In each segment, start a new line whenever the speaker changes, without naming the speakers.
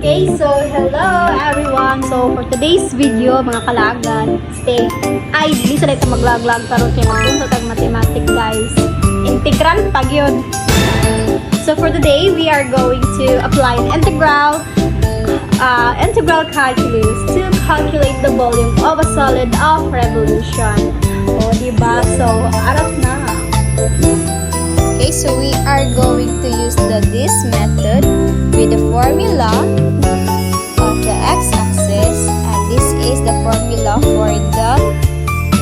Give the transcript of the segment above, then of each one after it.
Okay, so hello everyone. So for today's video, mga kalagan, di sa dito maglaglag karon kay magtungtong tag mathematics guys. Integral pag yun. So for today, we are going to apply an integral calculus to calculate the volume of a solid of revolution. O, diba? So, arap na.
Okay, so we are going to use this method with the formula of the x-axis, and this is the formula for the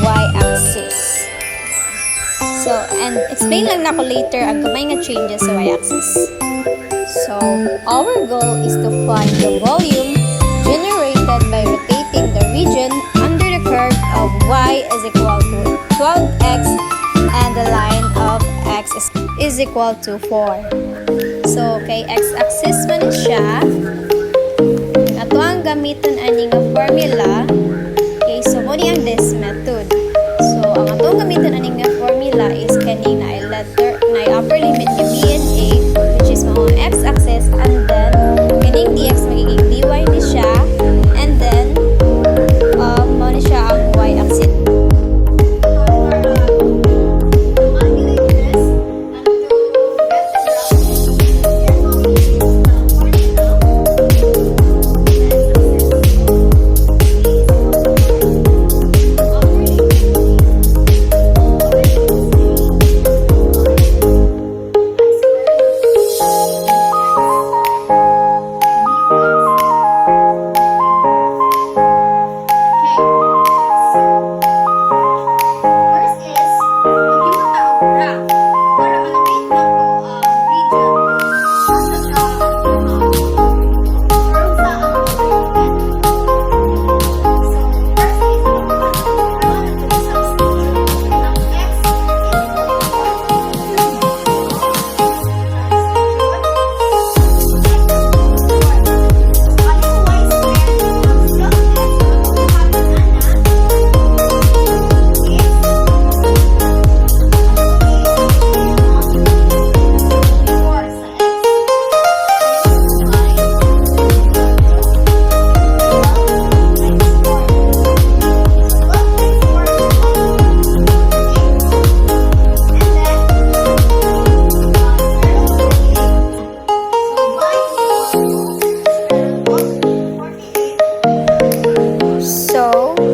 y-axis. So, and explain lang na ko later ang kamay nga changes sa y-axis. So, our goal is to find the volume generated by rotating the region under the curve of y is equal to 12x and the line of x is equal to 4. So, kay x-axis man siya, ato ang gamiton ani nga formula. Okay, so mo ang this method. So, ang atong gamiton ani nga formula is kanina ay letter na upper limit ni b and a, which is mga x-axis, and then kaning dx magiging dy ni siya, and then mo ni siya ang y-axis.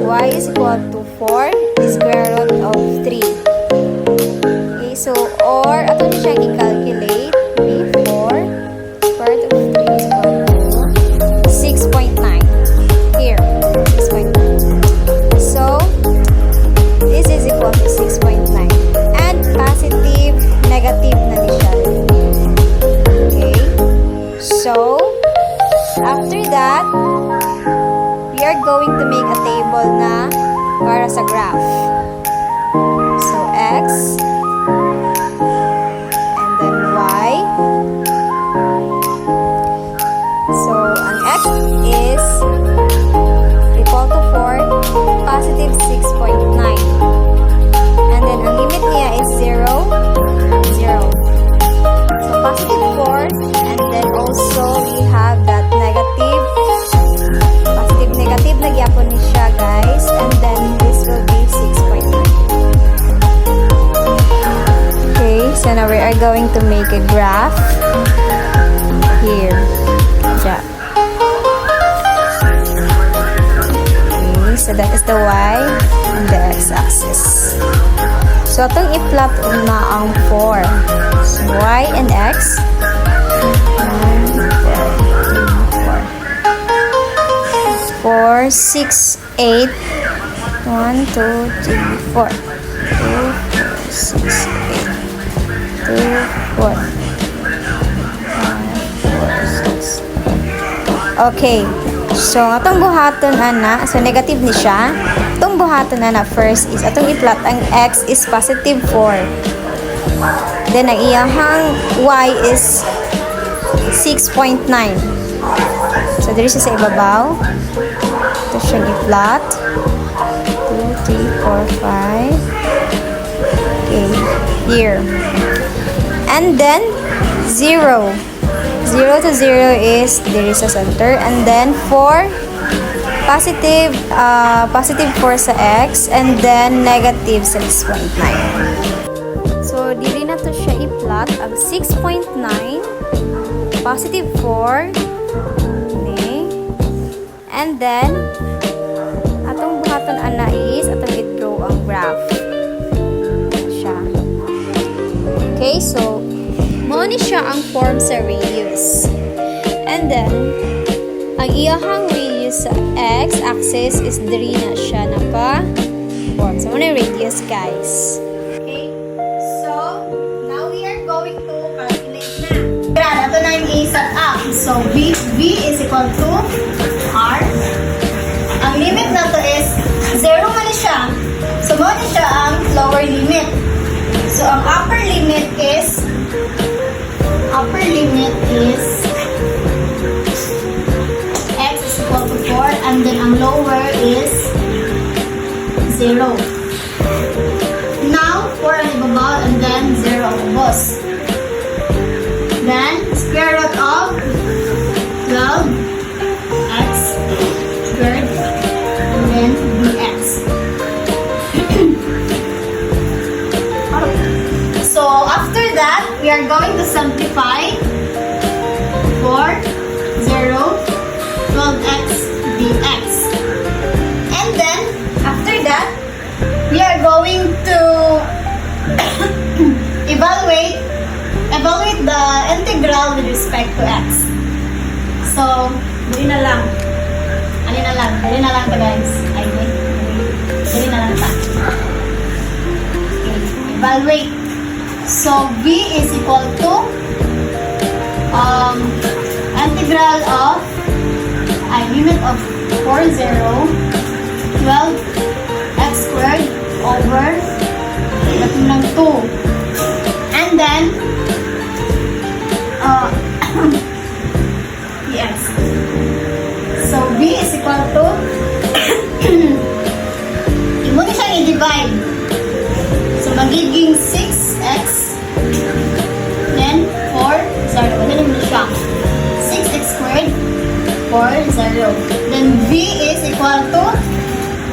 Y is equal to 4, the square root of 3. Okay, so, or, ato niya siyang i-calculate. B4, square root of 3 is equal to 6.9. Here, 6.9. So, this is equal to 6.9. And positive, negative na ni siya. Okay, so, after that, we are going to make a table na para sa graph. So, x, and then y. So, ang x is equal to 4, positive 6.9. And then, ang limit niya is 0, 0. So, positive 4, and then also we have that negative na gyapon ni siya guys, and then this will be 6.9. Okay, so now we are going to make a graph here. Yeah. Okay, so that is the y and the x-axis. So itong i-plot na ang 4. So y and x. 4, 6, 8, 1, 2, 3, 4, 2, 4, 6, 8, 2, 4, 5, 4, 6. Okay, so atong buhaton ana, so negative ni siya. Atong buhaton ana first is atong i-plot ang x is positive 4. Then ang iyahang y is 6.9. So diri siya sa ibabaw. Ito siyang i-plot. 2, 3, 4, 5. Okay, here. And then 0. 0 to 0 is diri sa center. And then 4, positive 4 sa x. And then negative 6.9. So, dili na to siya i-plot. Ang 6.9, positive 4, okay. And then, atong buhaton ana is, atong i-draw ang graph. Siya. Okay, so, mao ni siya ang form sa radius. And then, ang iyahang radius sa x-axis is diri na siya naka-form. So, muna yung radius, guys.
Okay, so now we are going to calculate na. Kaya, ito na yung i-set up. So, V is equal to R. Ang limit na to is 0 man siya. So, mo na siya ang lower limit. So, ang upper limit is x is equal to 4, and then ang lower is 0. Now, 4 ang ibaba, and then 0 ang ubos. Then, square root of 12x squared, and then dx. So, after that, we are going to simplify for 0, 12x dx. And then, after that, we are going to evaluate the integral with respect to x. So, dali na lang ta guys. Dali na lang ta. Okay, evaluate. So, v is equal to integral of limit of 4, 0, 12 x squared over ng 2. And then, dx. So, v is equal to imo ni siyang i-divide. So, magiging 6x then 4, 0. Ano naman siya? 6x squared 4, 0. Then, v is equal to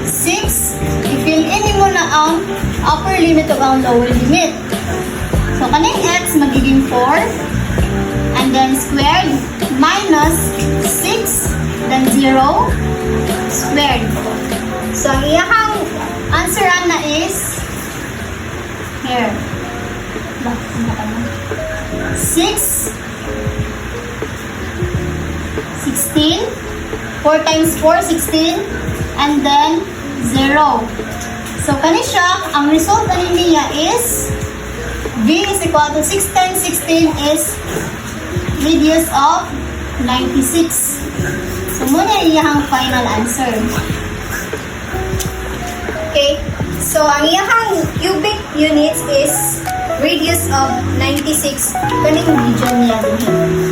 6. I-fill in mo na ang upper limit o ang lower limit. So, kaning x magiging 4. And then, squared minus 6. Then, 0. Squared. So, ang iyahang answer na is here. 6. 16. 4 times 4, 16. And then, 0. So, kani siya, ang result na niya is v is equal to 6 times 16 is radius of 96. So, muna iyahang final answer. Okay. So, ang iyahang cubic units is radius of 96. Kaning region niya din.